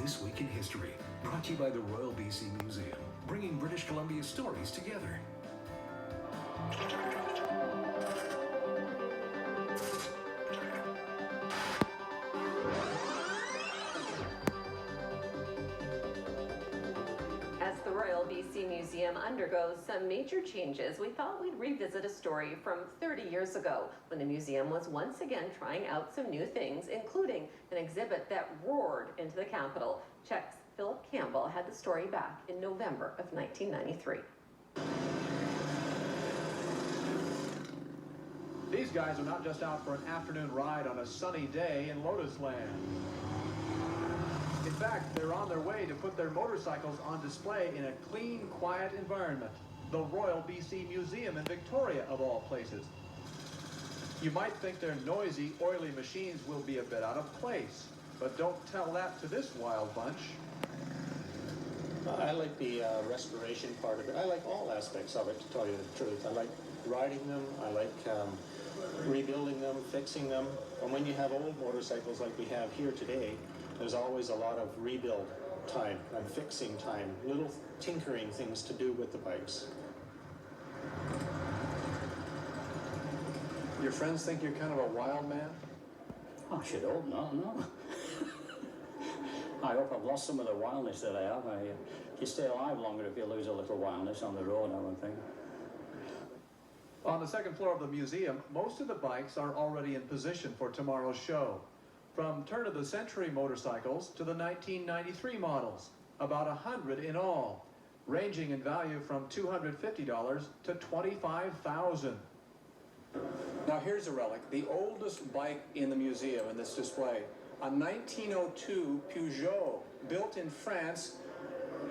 This Week in History, brought to you by the Royal BC Museum, bringing British Columbia's stories together. As the Royal BC Museum undergoes some major changes, we thought we'd revisit a story from 30 years ago when the museum was once again trying out some new things, including an exhibit that roared into the capital. CHEK's Philip Campbell had the story back in November of 1993. These guys are not just out for an afternoon ride on a sunny day in Lotus Land. In fact, they're on their way to put their motorcycles on display in a clean, quiet environment. The Royal BC Museum in Victoria, of all places. You might think their noisy, oily machines will be a bit out of place, but don't tell that to this wild bunch. I like the restoration part of it. I like all aspects of it, to tell you the truth. I like riding them. I like rebuilding them, fixing them. And when you have old motorcycles like we have here today, there's always a lot of rebuild time and fixing time, little tinkering things to do with the bikes. Your friends think you're kind of a wild man? I should hope not, no. I hope I've lost some of the wildness that I have. You stay alive longer if you lose a little wildness on the road, I would think. On the second floor of the museum, most of the bikes are already in position for tomorrow's show. From turn-of-the-century motorcycles to the 1993 models, about 100 in all, ranging in value from $250 to $25,000. Now here's a relic, the oldest bike in the museum in this display, a 1902 Peugeot, built in France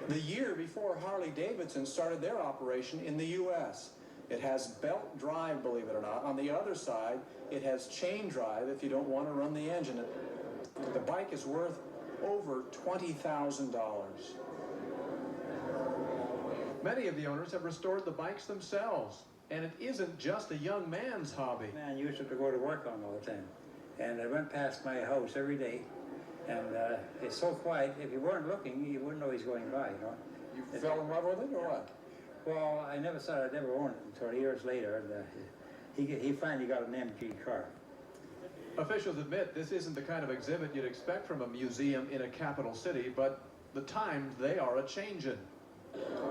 the year before Harley-Davidson started their operation in the U.S. It has belt drive, believe it or not. On the other side, it has chain drive if you don't want to run the engine. The bike is worth over $20,000. Many of the owners have restored the bikes themselves, and it isn't just a young man's hobby. Man used to go to work on all the time, and I went past my house every day, and it's so quiet, if you weren't looking, you wouldn't know he's going by, you know. You fell in love with it, or what? Well, I never thought I'd ever own it until years later, and he finally got an MG car. Officials admit this isn't the kind of exhibit you'd expect from a museum in a capital city, but the times they are a-changin'.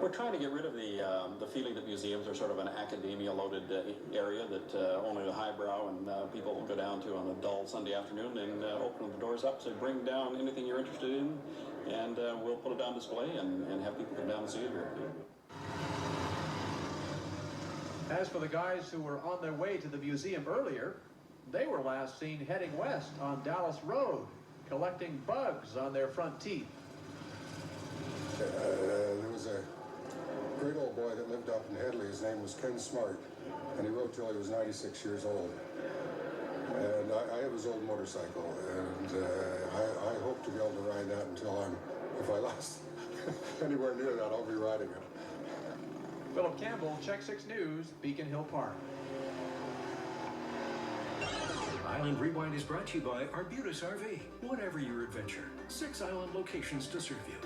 We're trying to get rid of the feeling that museums are sort of an academia-loaded area that only the highbrow and people will go down to on a dull Sunday afternoon and open the doors up to bring down anything you're interested in, and we'll put it on display and have people come down and see it here. As for the guys who were on their way to the museum earlier, they were last seen heading west on Dallas Road, collecting bugs on their front teeth. There was a great old boy that lived up in Headley. His name was Ken Smart, and he rode till he was 96 years old. And I have his old motorcycle, and I hope to be able to ride that until if I last anywhere near that, I'll be riding it. Philip Campbell, CHEK 6 News, Beacon Hill Park. Island Rewind is brought to you by Arbutus RV. Whatever your adventure, 6 island locations to serve you.